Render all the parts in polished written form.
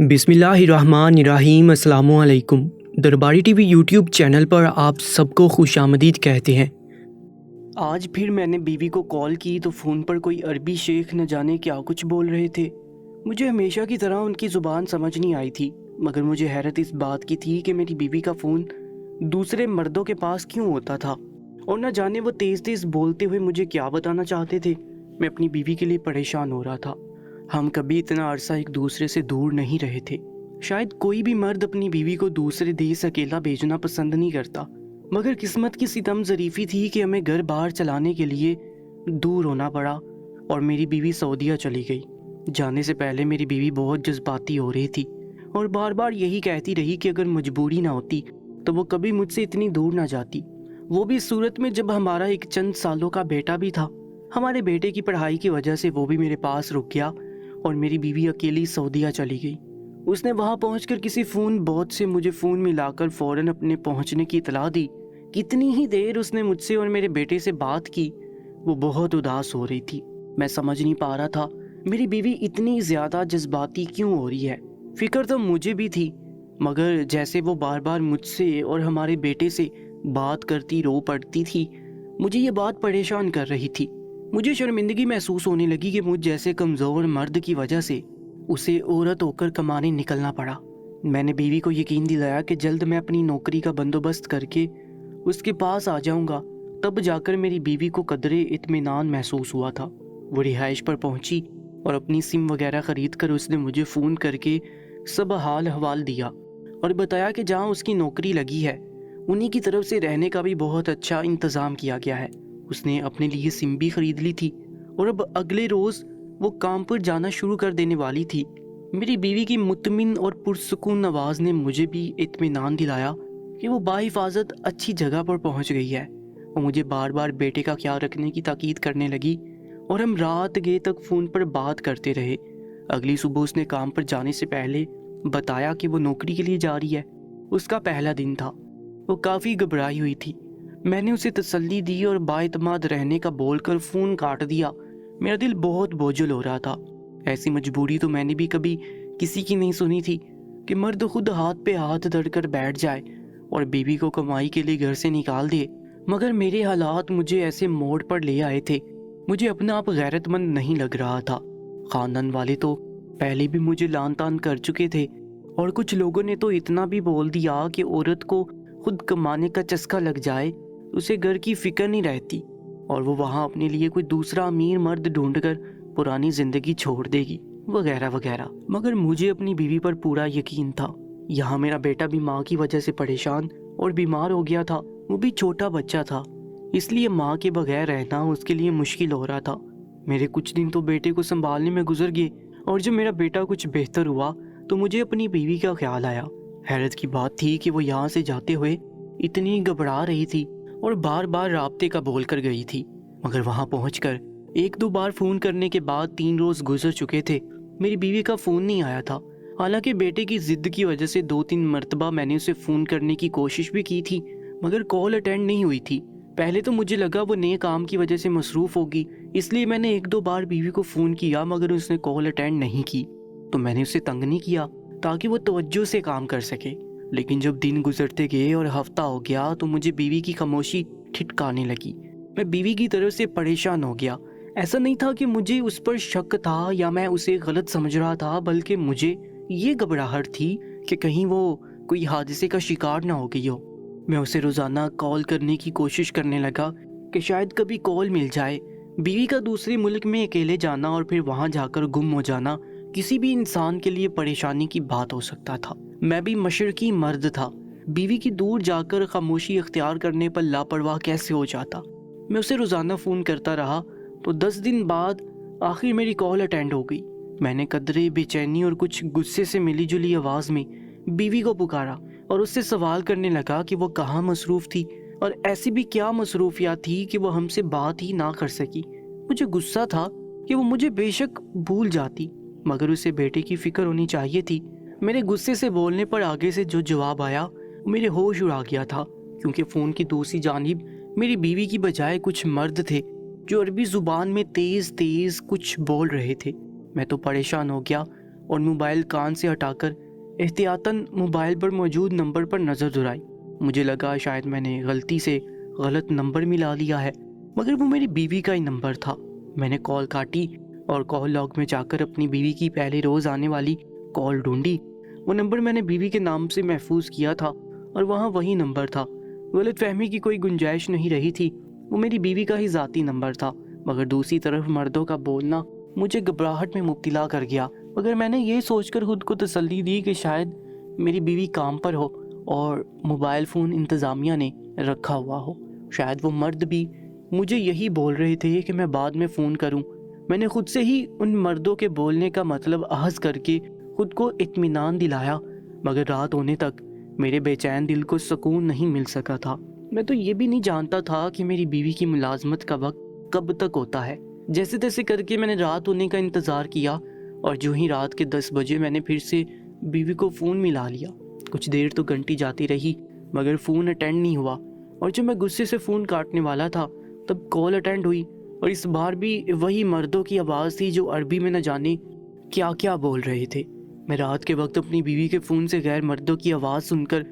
बिस्मिल्लाहिर्रहमानिर्रहीम। अस्सलामुअलैकुम। दरबारी टीवी यूट्यूब चैनल पर आप सबको खुशामदीद कहते हैं। आज फिर मैंने बीवी को कॉल की तो फ़ोन पर कोई अरबी शेख न जाने क्या कुछ बोल रहे थे। मुझे हमेशा की तरह उनकी ज़ुबान समझ नहीं आई थी, मगर मुझे हैरत इस बात की थी कि मेरी बीवी का फ़ोन दूसरे मर्दों के पास क्यों होता था, और न जाने वो तेज़ तेज़ बोलते हुए मुझे क्या बताना चाहते थे। मैं अपनी बीवी के लिए परेशान हो रहा था। हम कभी इतना अरसा एक दूसरे से दूर नहीं रहे थे। शायद कोई भी मर्द अपनी बीवी को दूसरे देश अकेला भेजना पसंद नहीं करता, मगर किस्मत की सितम ज़रीफ़ी थी कि हमें घर बाहर चलाने के लिए दूर होना पड़ा और मेरी बीवी सऊदीया चली गई। जाने से पहले मेरी बीवी बहुत जज्बाती हो रही थी और बार बार यही कहती रही कि अगर मजबूरी ना होती तो वो कभी मुझसे इतनी दूर ना जाती, वो भी इस सूरत में जब हमारा एक चंद सालों का बेटा भी था। हमारे बेटे की पढ़ाई की वजह से वो भी मेरे पास रुक गया और मेरी बीवी अकेली सऊदीया चली गई। उसने वहां पहुंचकर किसी फ़ोन बॉट से मुझे फ़ोन मिलाकर फ़ौरन अपने पहुंचने की इतला दी। कितनी ही देर उसने मुझसे और मेरे बेटे से बात की। वो बहुत उदास हो रही थी। मैं समझ नहीं पा रहा था मेरी बीवी इतनी ज़्यादा जज्बाती क्यों हो रही है। फिक्र तो मुझे भी थी, मगर जैसे वो बार बार मुझसे और हमारे बेटे से बात करती रो पड़ती थी, मुझे ये बात परेशान कर रही थी। मुझे शर्मिंदगी महसूस होने लगी कि मुझ जैसे कमज़ोर मर्द की वजह से उसे औरत होकर कमाने निकलना पड़ा। मैंने बीवी को यकीन दिलाया कि जल्द मैं अपनी नौकरी का बंदोबस्त करके उसके पास आ जाऊंगा। तब जाकर मेरी बीवी को कदरे इत्मीनान महसूस हुआ था। वो रिहाइश पर पहुंची और अपनी सिम वगैरह ख़रीद कर उसने मुझे फ़ोन करके सब हाल हवाल दिया और बताया कि जहाँ उसकी नौकरी लगी है उन्हीं की तरफ से रहने का भी बहुत अच्छा इंतज़ाम किया गया है। उसने अपने लिए सिम भी खरीद ली थी और अब अगले रोज़ वो काम पर जाना शुरू कर देने वाली थी। मेरी बीवी की मुतमिन और पुरसुकून आवाज़ ने मुझे भी इत्मीनान दिलाया कि वो बाहिफाजत अच्छी जगह पर पहुंच गई है। वो मुझे बार बार बेटे का ख्याल रखने की ताकीद करने लगी और हम रात गए तक फ़ोन पर बात करते रहे। अगली सुबह उसने काम पर जाने से पहले बताया कि वो नौकरी के लिए जा रही है। उसका पहला दिन था। वो काफ़ी घबराई हुई थी। मैंने उसे तसल्ली दी और बाएतमाद रहने का बोलकर फ़ोन काट दिया। मेरा दिल बहुत बोझल हो रहा था। ऐसी मजबूरी तो मैंने भी कभी किसी की नहीं सुनी थी कि मर्द खुद हाथ पे हाथ धरकर बैठ जाए और बीवी को कमाई के लिए घर से निकाल दे। मगर मेरे हालात मुझे ऐसे मोड़ पर ले आए थे। मुझे अपना आप गैरतमंद नहीं लग रहा था। ख़ानदान वाले तो पहले भी मुझे लान तान कर चुके थे और कुछ लोगों ने तो इतना भी बोल दिया कि औरत को खुद कमाने का चस्का लग जाए उसे घर की फिक्र नहीं रहती और वो वहाँ अपने लिए कोई दूसरा अमीर मर्द ढूंढकर पुरानी जिंदगी छोड़ देगी, वगैरह वगैरह। मगर मुझे अपनी बीवी पर पूरा यकीन था। यहाँ मेरा बेटा भी माँ की वजह से परेशान और बीमार हो गया था। वो भी छोटा बच्चा था, इसलिए माँ के बगैर रहना उसके लिए मुश्किल हो रहा था। मेरे कुछ दिन तो बेटे को संभालने में गुजर गए और जब मेरा बेटा कुछ बेहतर हुआ तो मुझे अपनी बीवी का ख्याल आया। हैरत की बात थी कि वो यहाँ से जाते हुए इतनी घबरा रही थी और बार बार राब्ते का बोल कर गई थी। मगर वहाँ पहुंचकर एक दो बार फ़ोन करने के बाद 3 रोज़ गुजर चुके थे। मेरी बीवी का फ़ोन नहीं आया था। हालांकि बेटे की ज़िद की वजह से 2-3 मरतबा मैंने उसे फ़ोन करने की कोशिश भी की थी, मगर कॉल अटेंड नहीं हुई थी। पहले तो मुझे लगा वो नए काम की वजह से मसरूफ़ होगी, इसलिए मैंने 1-2 बार बीवी को फ़ोन किया, मगर उसने कॉल अटेंड नहीं की। तो मैंने उसे तंग नहीं किया ताकि वो तवज्जो से काम कर सके। लेकिन जब दिन गुजरते गए और हफ्ता हो गया तो मुझे बीवी की खामोशी ठिठकाने लगी। मैं बीवी की तरफ से परेशान हो गया। ऐसा नहीं था कि मुझे उस पर शक था या मैं उसे गलत समझ रहा था, बल्कि मुझे ये घबराहट थी कि कहीं वो कोई हादसे का शिकार ना हो गई हो। मैं उसे रोज़ाना कॉल करने की कोशिश करने लगा कि शायद कभी कॉल मिल जाए। बीवी का दूसरे मुल्क में अकेले जाना और फिर वहाँ जाकर गुम हो जाना किसी भी इंसान के लिए परेशानी की बात हो सकता था। मैं भी मशरकी मर्द था। बीवी की दूर जाकर खामोशी इख्तियार करने पर लापरवाह कैसे हो जाता। मैं उसे रोज़ाना फ़ोन करता रहा तो 10 दिन बाद आखिर मेरी कॉल अटेंड हो गई। मैंने कदरे बेचैनी और कुछ गुस्से से मिली जुली आवाज़ में बीवी को पुकारा और उससे सवाल करने लगा कि वो कहाँ मसरूफ़ थी और ऐसी भी क्या मसरूफियात थी कि वो हमसे बात ही ना कर सकी। मुझे गुस्सा था कि वो मुझे बेशक भूल जाती, मगर उसे बेटे की फ़िक्र होनी चाहिए थी। मेरे गुस्से से बोलने पर आगे से जो जवाब आया वो मेरे होश उड़ा गया था, क्योंकि फ़ोन की दूसरी जानिब मेरी बीवी की बजाय कुछ मर्द थे जो अरबी ज़ुबान में तेज़ तेज़ कुछ बोल रहे थे। मैं तो परेशान हो गया اور موبائل کان سے ہٹا کر احتیاطاً موبائل پر موجود نمبر پر نظر دوڑائی۔ مجھے لگا شاید میں نے غلطی سے غلط نمبر ملا لیا ہے، مگر وہ میری بیوی کا ہی نمبر تھا۔ میں نے کال کاٹی اور کال لاگ میں جا کر اپنی بیوی کی پہلے روز آنے والی کال ڈھونڈی۔ وہ نمبر میں نے بیوی کے نام سے محفوظ کیا تھا اور وہاں وہی نمبر تھا۔ غلط فہمی کی کوئی گنجائش نہیں رہی تھی، وہ میری بیوی کا ہی ذاتی نمبر تھا۔ مگر دوسری طرف مردوں کا بولنا مجھے گھبراہٹ میں مبتلا کر گیا، مگر میں نے یہ سوچ کر خود کو تسلی دی کہ شاید میری بیوی کام پر ہو اور موبائل فون انتظامیہ نے رکھا ہوا ہو۔ شاید وہ مرد بھی مجھے یہی بول رہے تھے کہ میں بعد میں فون کروں۔ میں نے خود سے ہی ان مردوں کے بولنے کا مطلب اخذ کر کے خود کو اطمینان دلایا، مگر رات ہونے تک میرے بے چین دل کو سکون نہیں مل سکا تھا۔ میں تو یہ بھی نہیں جانتا تھا کہ میری بیوی کی ملازمت کا وقت کب تک ہوتا ہے۔ جیسے تیسے کر کے میں نے رات ہونے کا انتظار کیا اور جو ہی رات کے 10 بجے میں نے پھر سے بیوی کو فون ملا لیا۔ کچھ دیر تو گھنٹی جاتی رہی مگر فون اٹینڈ نہیں ہوا، اور جب میں غصے سے فون کاٹنے والا تھا تب کال اٹینڈ ہوئی، اور اس بار بھی وہی مردوں کی آواز تھی جو عربی میں نہ جانے کیا کیا بول رہے تھے۔ میں رات کے وقت اپنی بیوی کے فون سے غیر مردوں کی آواز سن کر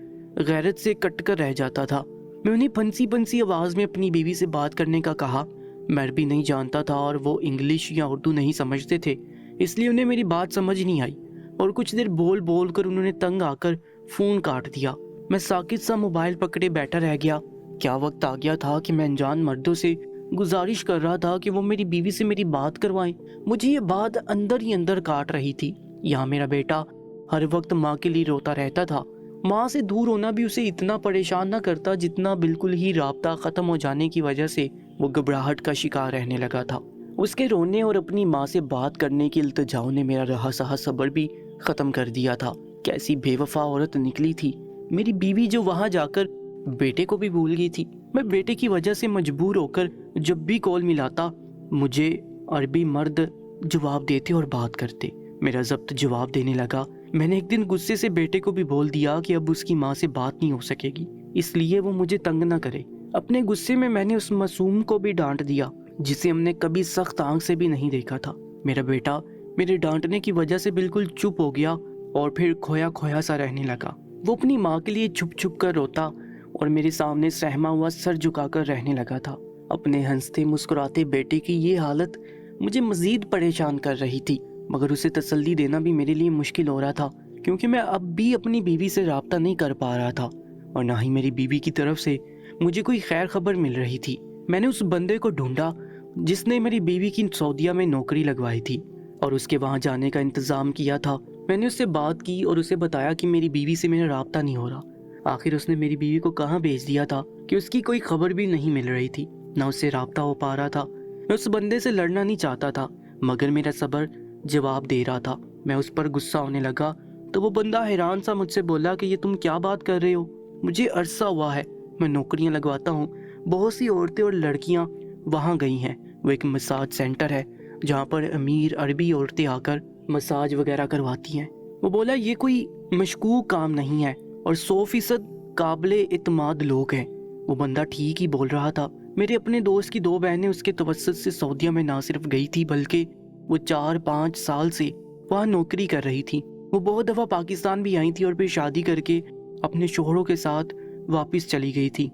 غیرت سے کٹ کر رہ جاتا تھا۔ میں انہیں پھنسی پھنسی آواز میں اپنی بیوی سے بات کرنے کا کہا۔ میں عربی نہیں جانتا تھا اور وہ انگلش یا اردو نہیں سمجھتے تھے، اس لیے انہیں میری بات سمجھ نہیں آئی، اور کچھ دیر بول بول کر انہوں نے تنگ آ کر فون کاٹ دیا۔ میں ساکت سا موبائل پکڑے بیٹھا رہ گیا۔ کیا وقت آ گیا تھا کہ میں انجان مردوں سے گزارش کر رہا تھا کہ وہ میری بیوی سے میری بات کروائیں۔ مجھے یہ بات اندر ہی اندر کاٹ رہی تھی۔ یہاں میرا بیٹا ہر وقت ماں کے لیے روتا رہتا تھا۔ ماں سے دور ہونا بھی اسے اتنا پریشان نہ کرتا جتنا بالکل ہی رابطہ ختم ہو جانے کی وجہ سے وہ گھبراہٹ کا شکار رہنے لگا تھا۔ اس کے رونے اور اپنی ماں سے بات کرنے کی التجاؤں نے میرا رہا سہا صبر بھی ختم کر دیا تھا۔ کیسی بے وفا عورت نکلی تھی میری بیوی، جو وہاں جا کر بیٹے کو بھی بھول گئی تھی۔ میں بیٹے کی وجہ سے مجبور ہو کر جب بھی کال ملاتا مجھے عربی مرد جواب دیتے اور بات کرتے۔ میرا ضبط جواب دینے لگا۔ میں نے ایک دن غصے سے بیٹے کو بھی بول دیا کہ اب اس کی ماں سے بات نہیں ہو سکے گی، اس لیے وہ مجھے تنگ نہ کرے۔ اپنے غصے میں نے اس معصوم کو بھی ڈانٹ دیا جسے ہم نے کبھی سخت آنکھ سے بھی نہیں دیکھا تھا۔ میرا بیٹا میرے ڈانٹنے کی وجہ سے بالکل چپ ہو گیا اور پھر کھویا کھویا سا رہنے لگا۔ وہ اپنی ماں کے لیے چھپ چھپ کر روتا اور میرے سامنے سہما ہوا سر جھکا کر رہنے لگا تھا۔ اپنے ہنستے مسکراتے بیٹے کی یہ حالت مجھے مزید پریشان کر رہی تھی، مگر اسے تسلی دینا بھی میرے لیے مشکل ہو رہا تھا، کیونکہ میں اب بھی اپنی بیوی سے رابطہ نہیں کر پا رہا تھا اور نہ ہی میری بیوی کی طرف سے مجھے کوئی خیر خبر مل رہی تھی۔ میں نے اس بندے کو ڈھونڈا جس نے میری بیوی کی سعودیہ میں نوکری لگوائی تھی اور اس کے وہاں جانے کا انتظام کیا تھا۔ میں نے اس سے بات کی اور اسے بتایا کہ میری بیوی سے میرا رابطہ نہیں ہو رہا۔ آخر اس نے میری بیوی کو کہاں بھیج دیا تھا کہ اس کی کوئی خبر بھی نہیں مل رہی تھی، نہ اس سے رابطہ ہو پا رہا تھا۔ میں اس بندے سے لڑنا نہیں چاہتا تھا، مگر میرا صبر جواب دے رہا تھا۔ میں اس پر غصہ ہونے لگا تو وہ بندہ حیران سا مجھ سے بولا کہ یہ تم کیا بات کر رہے ہو؟ مجھے عرصہ ہوا ہے، میں نوکریاں لگواتا ہوں، بہت سی عورتیں اور لڑکیاں وہاں گئی ہیں۔ وہ ایک مساج سینٹر ہے جہاں پر امیر عربی عورتیں آ کر مساج وغیرہ کرواتی ہیں۔ وہ بولا یہ کوئی مشکوک کام نہیں ہے اور 100% قابل اعتماد لوگ ہیں۔ وہ بندہ ٹھیک ہی بول رہا تھا۔ میرے اپنے دوست کی 2 بہنیں اس کے توسط سے سعودیہ میں نہ صرف گئی تھی بلکہ وہ 4-5 سال سے وہاں نوکری کر رہی تھی۔ وہ بہت دفعہ پاکستان بھی آئی تھی اور پھر شادی کر کے اپنے شوہروں کے ساتھ واپس چلی گئی تھی۔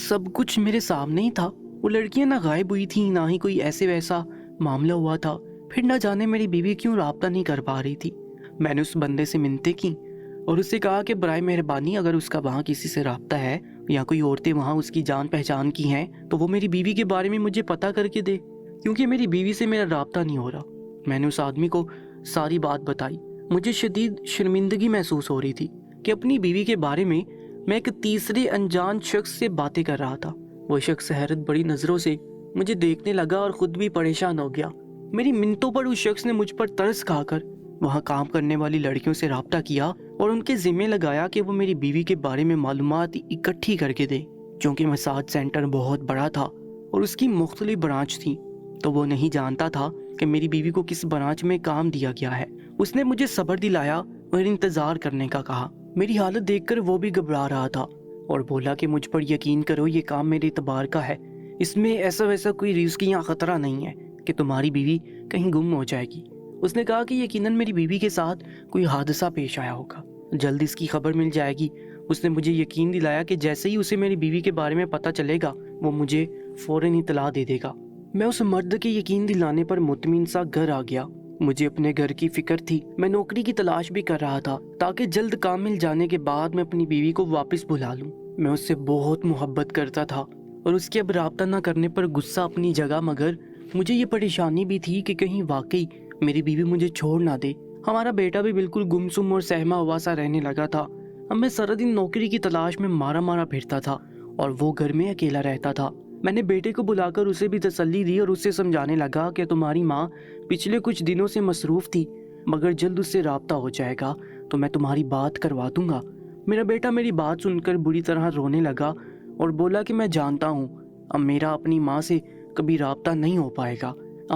سب کچھ میرے سامنے ہی تھا۔ وہ لڑکیاں نہ غائب ہوئی تھیں، نہ ہی کوئی ایسے ویسا معاملہ ہوا تھا۔ پھر نہ جانے میری بیوی کیوں رابطہ نہیں کر پا رہی تھی۔ میں نے اس بندے سے منتیں کی اور اس سے کہا کہ برائے مہربانی اگر اس کا وہاں کسی سے رابطہ ہے یا کوئی عورتیں وہاں اس کی جان پہچان کی ہیں تو وہ میری بیوی کے بارے میں مجھے پتہ کر کے دے، کیونکہ میری بیوی سے میرا رابطہ نہیں ہو رہا۔ میں نے اس آدمی کو ساری بات بتائی۔ مجھے شدید شرمندگی محسوس ہو رہی تھی کہ اپنی بیوی کے بارے میں ایک تیسرے انجان شخص سے باتیں کر رہا تھا۔ وہ شخص حیرت بڑی نظروں سے مجھے دیکھنے لگا اور خود بھی پریشان ہو گیا۔ میری منتوں پر اس شخص نے مجھ پر ترس کھا کر وہاں کام کرنے والی لڑکیوں سے رابطہ کیا اور ان کے ذمہ لگایا کہ وہ میری بیوی کے بارے میں معلومات اکٹھی کر کے دیں۔ چونکہ مساج سینٹر بہت بڑا تھا اور اس کی مختلف برانچ تھی تو وہ نہیں جانتا تھا کہ میری بیوی کو کس برانچ میں کام دیا گیا ہے۔ اس نے مجھے صبر دلایا اور انتظار کرنے کا کہا۔ میری حالت دیکھ کر وہ بھی گھبرا رہا تھا اور بولا کہ مجھ پر یقین کرو، یہ کام میرے اعتبار کا ہے، اس میں ایسا ویسا کوئی رسک یا خطرہ نہیں ہے کہ تمہاری بیوی کہیں گم ہو جائے گی، اس نے کہا کہ یقیناً میری بیوی کے ساتھ کوئی حادثہ پیش آیا ہوگا، جلد اس کی خبر مل جائے گی۔ اس نے مجھے یقین دلایا کہ جیسے ہی اسے میری بیوی کے بارے میں پتہ چلے گا وہ مجھے فوراً اطلاع دے دے گا۔ میں اس مرد کے یقین دلانے پر مطمئن سا گھر آ گیا۔ مجھے اپنے گھر کی فکر تھی، میں نوکری کی تلاش بھی کر رہا تھا تاکہ جلد کام مل جانے کے بعد میں اپنی بیوی کو واپس بلا لوں۔ میں اس سے بہت محبت کرتا تھا اور اس کے اب رابطہ نہ کرنے پر غصہ اپنی جگہ، مگر مجھے یہ پریشانی بھی تھی کہ کہیں واقعی میری بیوی مجھے چھوڑ نہ دے۔ ہمارا بیٹا بھی بالکل گمسم اور سہما ہوا سا رہنے لگا تھا۔ اب میں سارا دن نوکری کی تلاش میں مارا پھرتا تھا اور وہ گھر میں اکیلا رہتا تھا۔ میں نے بیٹے کو بلا کر اسے بھی تسلی دی اور اسے سمجھانے لگا کہ تمہاری ماں پچھلے کچھ دنوں سے مصروف تھی، مگر جلد اس سے رابطہ ہو جائے گا تو میں تمہاری بات کروا دوں گا۔ میرا بیٹا میری بات سن کر بری طرح رونے لگا اور بولا کہ میں جانتا ہوں اب میرا اپنی ماں سے کبھی رابطہ نہیں ہو پائے گا،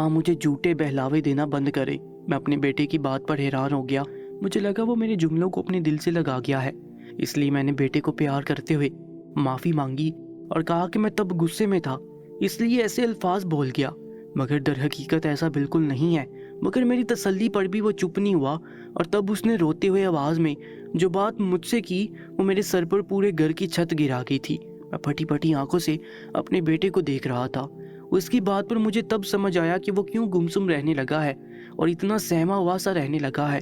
مجھے جھوٹے بہلاوے دینا بند کرے۔ میں اپنے بیٹے کی بات پر حیران ہو گیا۔ مجھے لگا وہ میرے جملوں کو اپنے دل سے لگا گیا ہے، اس لیے میں نے بیٹے کو پیار کرتے ہوئے معافی مانگی اور کہا کہ میں تب غصے میں تھا اس لیے ایسے الفاظ بول گیا، مگر در حقیقت ایسا بالکل نہیں ہے۔ مگر میری تسلی پر بھی وہ چپ نہیں ہوا اور تب اس نے روتے ہوئے آواز میں جو بات مجھ سے کی وہ میرے سر پر پورے گھر کی چھت گرا گئی تھی۔ میں پھٹی پھٹی آنکھوں سے اپنے بیٹے کو دیکھ رہا تھا۔ اس کی بات پر مجھے تب سمجھ آیا کہ وہ کیوں گمسم رہنے لگا ہے اور اتنا سہما ہوا سا رہنے لگا ہے۔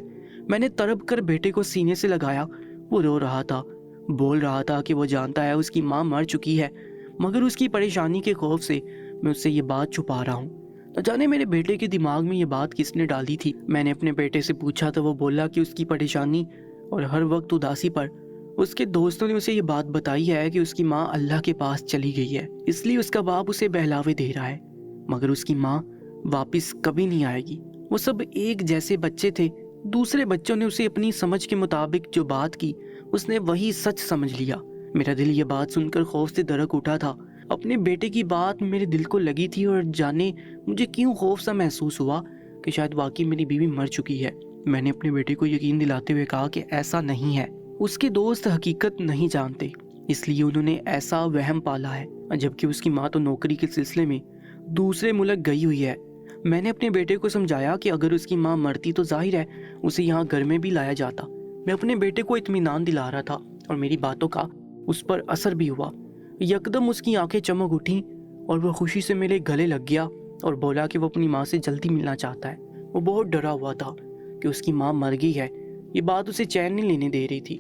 میں نے تڑپ کر بیٹے کو سینے سے لگایا۔ وہ رو رہا تھا، بول رہا تھا کہ وہ جانتا ہے اس کی ماں مر چکی ہے، مگر اس کی پریشانی کے خوف سے میں اس سے یہ بات چھپا رہا ہوں۔ نہ جانے میرے بیٹے کے دماغ میں یہ بات کس نے ڈالی تھی۔ میں نے اپنے بیٹے سے پوچھا تو وہ بولا کہ اس کی پریشانی اور ہر وقت اداسی پر اس کے دوستوں نے اسے یہ بات بتائی ہے کہ اس کی ماں اللہ کے پاس چلی گئی ہے، اس لیے اس کا باپ اسے بہلاوے دے رہا ہے، مگر اس کی ماں واپس کبھی نہیں آئے گی۔ وہ سب ایک جیسے بچے تھے۔ دوسرے بچوں نے اسے اپنی سمجھ کے مطابق جو بات کی اس نے وہی سچ سمجھ لیا۔ میرا دل یہ بات سن کر خوف سے دھڑک اٹھا تھا۔ اپنے بیٹے کی بات میرے دل کو لگی تھی اور جانے مجھے کیوں خوف سا محسوس ہوا کہ شاید واقعی میری بیوی مر چکی ہے۔ میں نے اپنے بیٹے کو یقین دلاتے ہوئے کہا کہ ایسا نہیں ہے، اس کے دوست حقیقت نہیں جانتے، اس لیے انہوں نے ایسا وہم پالا ہے، جبکہ اس کی ماں تو نوکری کے سلسلے میں دوسرے ملک گئی ہوئی ہے۔ میں نے اپنے بیٹے کو سمجھایا کہ اگر اس کی ماں مرتی تو ظاہر ہے اسے یہاں گھر میں بھی لایا جاتا۔ میں اپنے بیٹے کو اطمینان دلا رہا تھا اور میری باتوں کا اس پر اثر بھی ہوا۔ یکدم اس کی آنکھیں چمک اٹھیں اور وہ خوشی سے میرے گلے لگ گیا اور بولا کہ وہ اپنی ماں سے جلدی ملنا چاہتا ہے۔ وہ بہت ڈرا ہوا تھا کہ اس کی ماں مر گئی ہے، یہ بات اسے چین نہیں لینے دے رہی تھی۔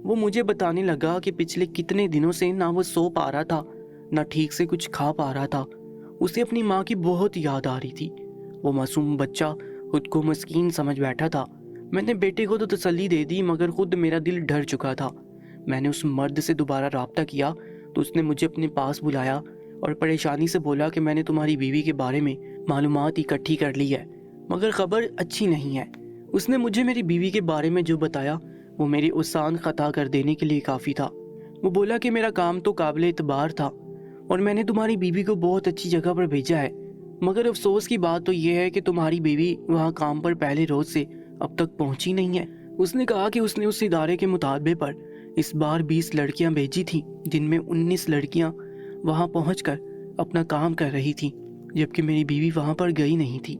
وہ مجھے بتانے لگا کہ پچھلے کتنے دنوں سے نہ وہ سو پا رہا تھا نہ ٹھیک سے کچھ کھا پا رہا تھا، اسے اپنی ماں کی بہت یاد آ رہی تھی۔ وہ معصوم بچہ خود کو مسکین سمجھ بیٹھا تھا۔ میں نے بیٹے کو تو تسلی دے دی مگر خود میرا دل ڈر چکا تھا۔ میں نے اس مرد سے دوبارہ رابطہ کیا تو اس نے مجھے اپنے پاس بلایا اور پریشانی سے بولا کہ میں نے تمہاری بیوی کے بارے میں معلومات اکٹھی کر لی ہے، مگر خبر اچھی نہیں ہے۔ اس نے مجھے میری بیوی کے بارے میں جو بتایا وہ میری آسان خطا کر دینے کے لیے کافی تھا۔ وہ بولا کہ میرا کام تو قابل اعتبار تھا اور میں نے تمہاری بیوی کو بہت اچھی جگہ پر بھیجا ہے، مگر افسوس کی بات تو یہ ہے کہ تمہاری بیوی وہاں کام پر پہلے روز سے اب تک پہنچی نہیں ہے۔ اس نے کہا کہ اس نے اس ادارے کے مطالبے پر اس بار 20 لڑکیاں بھیجی تھیں، جن میں 19 لڑکیاں وہاں پہنچ کر اپنا کام کر رہی تھیں، جبکہ میری بیوی وہاں پر گئی نہیں تھی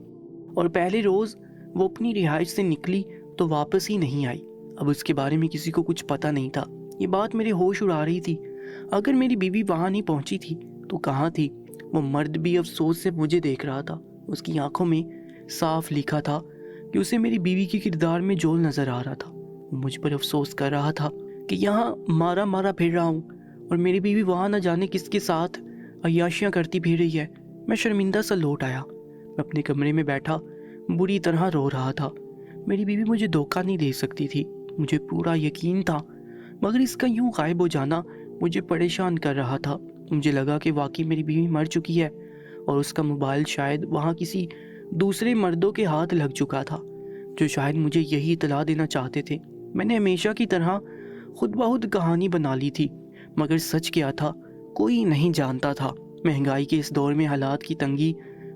اور پہلے روز وہ اپنی رہائش سے نکلی تو واپس ہی نہیں آئی۔ اب اس کے بارے میں کسی کو کچھ پتہ نہیں تھا۔ یہ بات میرے ہوش اڑا رہی تھی۔ اگر میری بیوی وہاں نہیں پہنچی تھی تو کہاں تھی؟ وہ مرد بھی افسوس سے مجھے دیکھ رہا تھا۔ اس کی آنکھوں میں صاف لکھا تھا کہ اسے میری بیوی کے کردار میں جول نظر آ رہا تھا۔ وہ مجھ پر افسوس کر رہا تھا کہ یہاں مارا پھر رہا ہوں اور میری بیوی وہاں نہ جانے کس کے ساتھ عیاشیاں کرتی پھر رہی ہے۔ میں شرمندہ سا لوٹ آیا۔ میں اپنے کمرے میں بیٹھا بری طرح رو رہا تھا۔ میری بیوی مجھے دھوکہ نہیں دے سکتی تھی، مجھے پورا یقین تھا، مگر اس کا یوں غائب ہو جانا مجھے پریشان کر رہا تھا۔ مجھے لگا کہ واقعی میری بیوی مر چکی ہے اور اس کا موبائل شاید وہاں کسی دوسرے مردوں کے ہاتھ لگ چکا تھا جو شاید مجھے یہی اطلاع دینا چاہتے تھے۔ میں نے ہمیشہ کی طرح خود بخود کہانی بنا لی تھی، مگر سچ کیا تھا کوئی نہیں جانتا تھا۔ مہنگائی کے اس دور میں حالات کی تنگی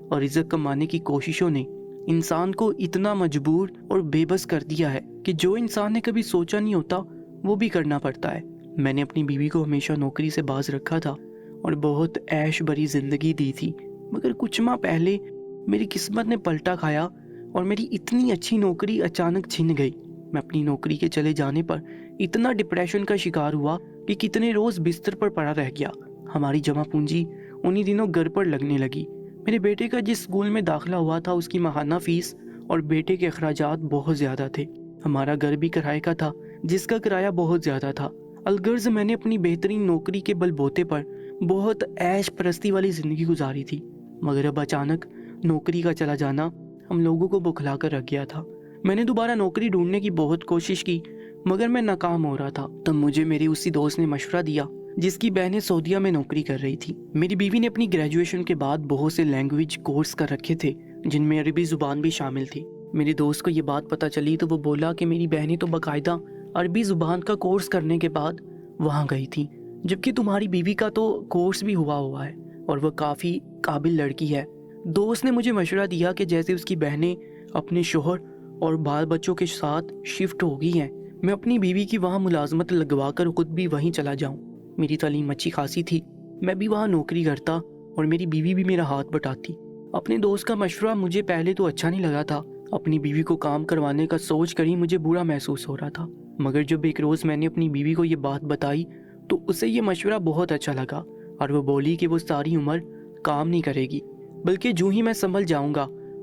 اور عزت کمانے کی کوششوں نے انسان کو اتنا مجبور اور بے بس کر دیا ہے کہ جو انسان نے کبھی سوچا نہیں ہوتا وہ بھی کرنا پڑتا ہے۔ میں نے اپنی بیوی کو ہمیشہ نوکری سے باز رکھا تھا اور بہت عیش بری زندگی دی تھی، مگر کچھ ماہ پہلے میری قسمت نے پلٹا کھایا और मेरी इतनी अच्छी नौकरी अचानक छिन गई। मैं अपनी नौकरी के चले जाने पर इतना डिप्रेशन का शिकार हुआ कि कितने रोज़ बिस्तर पर पड़ा रह गया। हमारी जमा पूंजी उन्हीं दिनों घर पर लगने लगी। मेरे बेटे का जिस स्कूल में दाखिला हुआ था उसकी माहाना फीस और बेटे के अखराजात बहुत ज़्यादा थे। हमारा घर भी किराए का था जिसका किराया बहुत ज़्यादा था। अलगर्ज मैंने अपनी बेहतरीन नौकरी के बलबूते पर बहुत ऐश परस्ती वाली ज़िंदगी गुजारी थी, मगर अब अचानक नौकरी का चला जाना हम लोगों को बुखला कर रख गया था। मैंने दोबारा नौकरी ढूंढने की बहुत कोशिश की, मगर मैं नाकाम हो रहा था। तब मुझे मेरे उसी दोस्त ने मशवरा दिया जिसकी बहनें सऊदीया में नौकरी कर रही थी। मेरी बीवी ने अपनी ग्रेजुएशन के बाद बहुत से लैंग्वेज कोर्स कर रखे थे जिनमें अरबी ज़ुबान भी शामिल थी। मेरे दोस्त को ये बात पता चली तो वो बोला कि मेरी बहनें तो बाकायदा अरबी ज़ुबान का कोर्स करने के बाद वहाँ गई थी, जबकि तुम्हारी बीवी का तो कोर्स भी हुआ है और वह काफ़ी काबिल लड़की है। दोस्त ने मुझे मशवरा दिया कि जैसे उसकी बहनें अपने शोहर और बाल बच्चों के साथ शिफ्ट हो गई हैं, मैं अपनी बीवी की वहाँ मुलाजमत लगवा कर खुद भी वहीं चला जाऊँ। मेरी तालीम अच्छी खासी थी, मैं भी वहाँ नौकरी करता और मेरी बीवी भी मेरा हाथ बटाती। अपने दोस्त का मशवरा मुझे पहले तो अच्छा नहीं लगा था। अपनी बीवी को काम करवाने का सोच कर ही मुझे बुरा महसूस हो रहा था, मगर जब एक रोज़ मैंने अपनी बीवी को ये बात बताई तो उसे ये मशवरा बहुत अच्छा लगा और वो बोली कि वो सारी उम्र काम नहीं करेगी, बल्कि जो ही मैं संभल जाऊंगा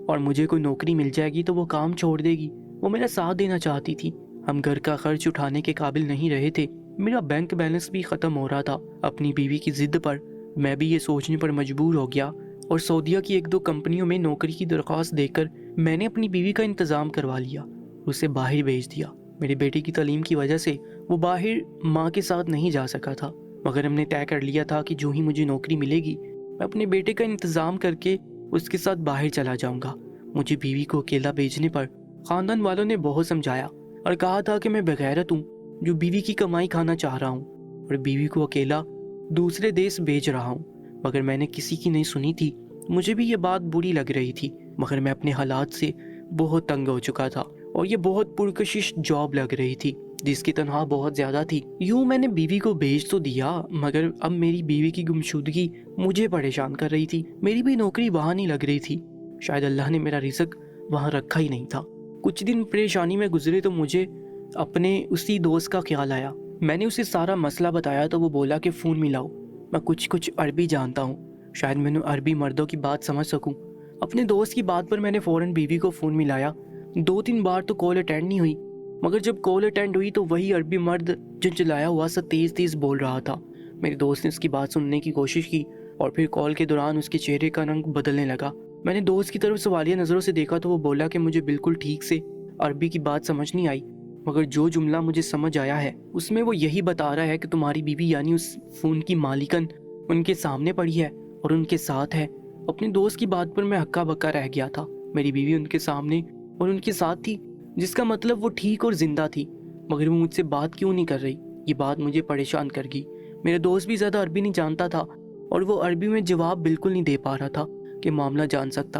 और मुझे कोई नौकरी मिल जाएगी तो वो काम छोड़ देगी। वो मेरा साथ देना चाहती थी। हम घर का खर्च उठाने के काबिल नहीं रहे थे, मेरा बैंक बैलेंस भी ख़त्म हो रहा था। अपनी बीवी की ज़िद पर मैं भी ये सोचने पर मजबूर हो गया और सऊदीया की एक दो कंपनियों में नौकरी की दरख्वास्त देकर मैंने अपनी बीवी का इंतज़ाम करवा लिया, उसे बाहर भेज दिया। मेरे बेटे की तालीम की वजह से वो बाहर माँ के साथ नहीं जा सका था, मगर हमने तय कर लिया था कि जो ही मुझे नौकरी मिलेगी मैं अपने बेटे का इंतज़ाम करके उसके साथ बाहर चला जाऊंगा। मुझे बीवी को अकेला भेजने पर ख़ानदान वालों ने बहुत समझाया और कहा था कि मैं बेगैरत हूँ जो बीवी की कमाई खाना चाह रहा हूँ और बीवी को अकेला दूसरे देश भेज रहा हूँ, मगर मैंने किसी की नहीं सुनी थी। मुझे भी ये बात बुरी लग रही थी, मगर मैं अपने हालात से बहुत तंग हो चुका था और ये बहुत पुरकशिश जॉब लग रही थी जिसकी तनख्वाह बहुत ज़्यादा थी। यूँ मैंने बीवी को भेज तो दिया, मगर अब मेरी बीवी की गुमशुदगी मुझे परेशान कर रही थी। मेरी भी नौकरी वहाँ नहीं लग रही थी, शायद अल्लाह ने मेरा रिज़्क वहाँ रखा ही नहीं था। कुछ दिन परेशानी में गुजरे तो मुझे अपने उसी दोस्त का ख्याल आया। मैंने उसे सारा मसला बताया तो वो बोला कि फ़ोन मिलाओ, मैं कुछ अरबी जानता हूँ, शायद मैंने अरबी मर्दों की बात समझ सकूँ। अपने दोस्त की बात पर मैंने फ़ौरन बीवी को फ़ोन मिलाया। 2-3 बार तो कॉल अटेंड नहीं हुई, मगर जब कॉल अटेंड हुई तो वही अरबी मर्द जो चलाया हुआ सा तेज़ बोल रहा था। मेरे दोस्त ने उसकी बात सुनने की कोशिश की और फिर कॉल के दौरान उसके चेहरे का रंग बदलने लगा। मैंने दोस्त की तरफ सवालिया नज़रों से देखा तो वो बोला कि मुझे बिल्कुल ठीक से अरबी की बात समझ नहीं आई, मगर जो जुमला मुझे समझ आया है उसमें वो यही बता रहा है कि तुम्हारी बीवी यानी उस फ़ोन की मालिकन उनके सामने पड़ी है और उनके साथ है। अपने दोस्त की बात पर मैं हक्का बक्का रह गया था। मेरी बीवी उनके सामने और उनके साथ थी, जिसका मतलब वो ठीक और जिंदा थी, मगर वो मुझसे बात क्यों नहीं कर रही, ये बात मुझे परेशान कर गई। मेरा दोस्त भी ज़्यादा अरबी नहीं जानता था और वो अरबी में जवाब बिल्कुल नहीं दे पा रहा था कि मामला जान सकता।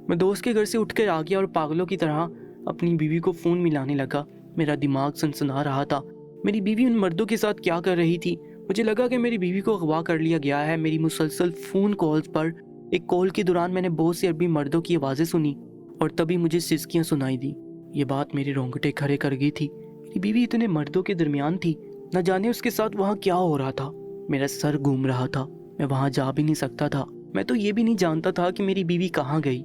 मैं दोस्त के घर से उठकर आ गया और पागलों की तरह अपनी बीवी को फ़ोन मिलाने लगा। मेरा दिमाग सनसना रहा था। मेरी बीवी उन मर्दों के साथ क्या कर रही थी। मुझे लगा कि मेरी बीवी को अगवा कर लिया गया है। मेरी मुसलसल फ़ोन कॉल्स पर एक कॉल के दौरान मैंने बहुत से अरबी मर्दों की आवाज़ें सुनी और तभी मुझे सिसकियाँ सुनाई दी। ये बात मेरे रोंगटे खड़े कर गई थी। मेरी बीवी इतने मर्दों के दरमियान थी, न जाने उसके साथ वहाँ क्या हो रहा था। मेरा सर घूम रहा था, मैं वहाँ जा भी नहीं सकता था। मैं तो ये भी नहीं जानता था कि मेरी बीवी कहाँ गई।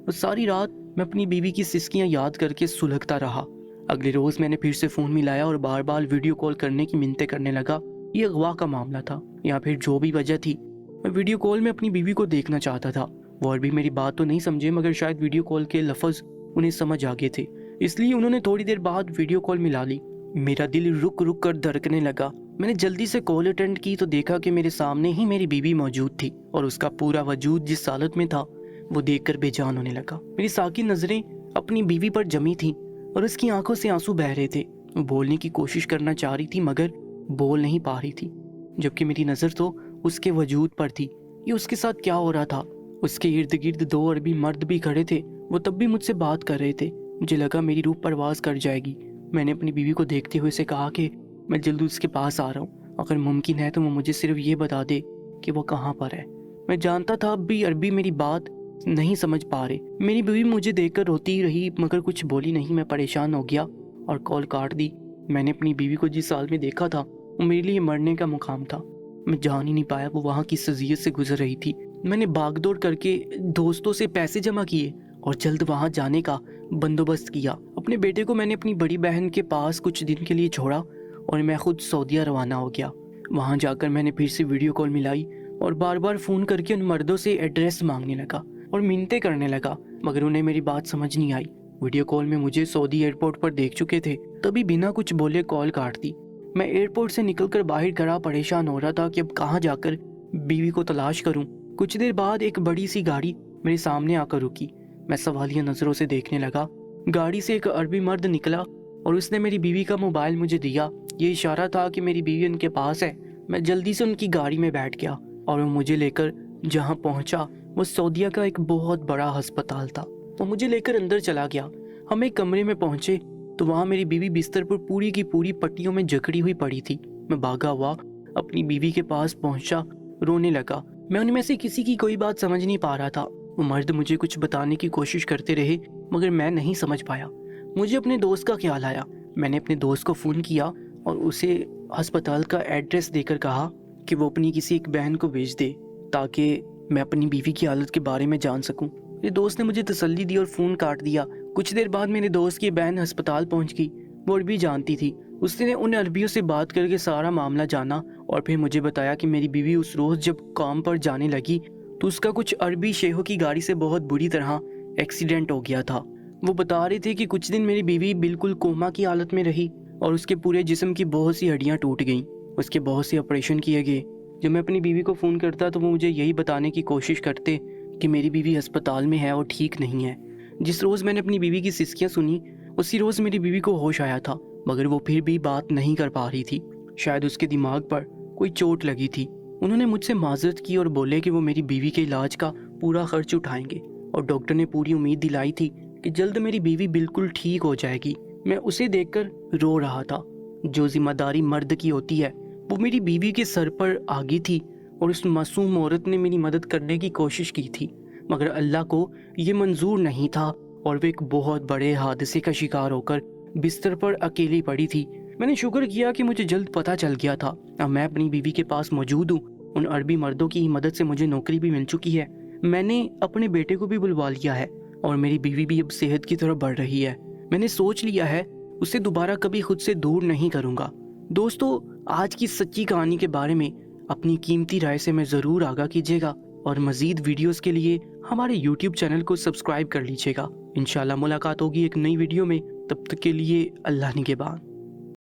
उस सारी रात मैं अपनी बीवी की सिसकियाँ याद करके सुलगता रहा। अगले रोज़ मैंने फिर से फ़ोन मिलाया और बार बार वीडियो कॉल करने की मिन्नतें करने लगा। ये अगवा का मामला था या फिर जो भी वजह थी, मैं वीडियो कॉल में अपनी बीवी को देखना चाहता था। वो अरबी मेरी बात तो नहीं समझे, मगर शायद वीडियो कॉल के लफ्ज़ उन्हें समझ आ गए थे, इसलिए उन्होंने थोड़ी देर बाद वीडियो कॉल मिला ली। मेरा दिल रुक रुक कर धड़कने लगा। मैंने जल्दी से कॉल अटेंड की तो देखा कि मेरे सामने ही मेरी बीवी मौजूद थी और उसका पूरा वजूद जिस हालत में था वो देखकर बेजान होने लगा। मेरी साकिन नज़रें अपनी बीवी पर जमी थीं और उसकी आंखों से आंसू बह रहे थे। वो बोलने की कोशिश करना चाह रही थी मगर बोल नहीं पा रही थी, जबकि मेरी नज़र तो उसके वजूद पर थी। ये उसके साथ क्या हो रहा था। उसके इर्द गिर्द 2 अरबी मर्द भी खड़े थे, वो तब भी मुझसे बात कर रहे थे। मुझे लगा मेरी रूह परवास कर जाएगी। मैंने अपनी बीवी को देखते हुए उसे कहा कि मैं जल्द उसके पास आ रहा हूँ, अगर मुमकिन है तो वो मुझे सिर्फ ये बता दे कि वो कहाँ पर है। मैं जानता था अब भी अरबी मेरी बात नहीं समझ पा रहे। मेरी बीवी मुझे देखकर रोती ही रही मगर कुछ बोली नहीं। मैं परेशान हो गया और कॉल काट दी। मैंने अपनी बीवी को जिस साल में देखा था वो मेरे लिए मरने का मुकाम था। मैं जान ही नहीं पाया वो वहाँ किस अज़ियत से गुजर रही थी। मैंने भागदौड़ करके दोस्तों से पैसे जमा किए और जल्द वहाँ जाने का बंदोबस्त किया। अपने बेटे को मैंने अपनी बड़ी बहन के पास कुछ दिन के लिए छोड़ा और मैं खुद सऊदीया रवाना हो गया। वहाँ जाकर मैंने फिर से वीडियो कॉल मिलाई और बार बार फ़ोन करके उन मर्दों से एड्रेस मांगने लगा और मिन्नतें करने लगा, मगर उन्हें मेरी बात समझ नहीं आई। वीडियो कॉल में मुझे सऊदी एयरपोर्ट पर देख चुके थे, तभी बिना कुछ बोले कॉल काट दी। मैं एयरपोर्ट से निकलकर बाहर खड़ा परेशान हो रहा था कि अब कहाँ जाकर बीवी को तलाश करूं। कुछ देर बाद एक बड़ी सी गाड़ी मेरे सामने आकर रुकी। मैं सवालिया नज़रों से देखने लगा। गाड़ी से एक अरबी मर्द निकला और उसने मेरी बीवी का मोबाइल मुझे दिया। ये इशारा था कि मेरी बीवी उनके पास है। मैं जल्दी से उनकी गाड़ी में बैठ गया और वो मुझे लेकर जहाँ पहुँचा वो सऊदीया का एक बहुत बड़ा अस्पताल था। वो मुझे लेकर अंदर चला गया। हम एक कमरे में पहुँचे तो वहाँ मेरी बीवी बिस्तर पर पूरी की पूरी पट्टियों में जकड़ी हुई पड़ी थी। मैं भागा हुआ अपनी बीवी के पास पहुँचा, रोने लगा। मैं उनमें से किसी की कोई बात समझ नहीं पा रहा था। वो मर्द मुझे कुछ बताने की कोशिश करते रहे मगर मैं नहीं समझ पाया। मुझे अपने दोस्त का ख्याल आया। मैंने अपने दोस्त को फ़ोन किया और उसे अस्पताल का एड्रेस देकर कहा कि वो अपनी किसी एक बहन को भेज दे ताकि मैं अपनी बीवी की हालत के बारे में जान सकूं। मेरे दोस्त ने मुझे तसल्ली दी और फ़ोन काट दिया। कुछ देर बाद मेरे दोस्त की बहन अस्पताल पहुंच गई। वो अरबी जानती थी। उसने उन अरबियों से बात करके सारा मामला जाना और फिर मुझे बताया कि मेरी बीवी उस रोज़ जब काम पर जाने लगी तो उसका कुछ अरबी शेखों की गाड़ी से बहुत बुरी तरह एक्सीडेंट हो गया था। वो बता रहे थे कि कुछ दिन मेरी बीवी बिल्कुल कोमा की हालत में रही और उसके पूरे जिस्म की बहुत सी हड्डियाँ टूट गईं। उसके बहुत से ऑपरेशन किए गए। जब मैं अपनी बीवी को फ़ोन करता तो वो मुझे यही बताने की कोशिश करते कि मेरी बीवी अस्पताल में है और ठीक नहीं है। जिस रोज़ मैंने अपनी बीवी की सिसकियाँ सुनी उसी रोज़ मेरी बीवी को होश आया था, मगर वो फिर भी बात नहीं कर पा रही थी। शायद उसके दिमाग पर कोई चोट लगी थी। उन्होंने मुझसे माजरत की और बोले कि वो मेरी बीवी के इलाज का पूरा खर्च उठाएंगे और डॉक्टर ने पूरी उम्मीद दिलाई थी कि जल्द मेरी बीवी बिल्कुल ठीक हो जाएगी। मैं उसे देखकर रो रहा था। जो जिम्मेदारी मर्द की होती है वो मेरी बीवी के सर पर आ गई थी और उस मासूम औरत ने मेरी मदद करने की कोशिश की थी, मगर अल्लाह को ये मंजूर नहीं था और वो एक बहुत बड़े हादसे का शिकार होकर बिस्तर पर अकेली पड़ी थी। मैंने शुक्र किया कि मुझे जल्द पता चल गया था। अब मैं अपनी बीवी के पास मौजूद हूँ। उन अरबी मर्दों की मदद से मुझे नौकरी भी मिल चुकी है। मैंने अपने बेटे को भी बुलवा लिया है और मेरी बीवी भी अब सेहत की तरफ बढ़ रही है। मैंने सोच लिया है उसे दोबारा कभी खुद से दूर नहीं करूँगा। दोस्तों, आज की सच्ची कहानी के बारे में अपनी कीमती राय से मैं ज़रूर आगाह कीजिएगा और मज़ीद वीडियोस के लिए हमारे YouTube चैनल को सब्सक्राइब कर लीजिएगा। इंशाल्लाह मुलाकात होगी एक नई वीडियो में। तब तक के लिए अल्लाह निगहबान।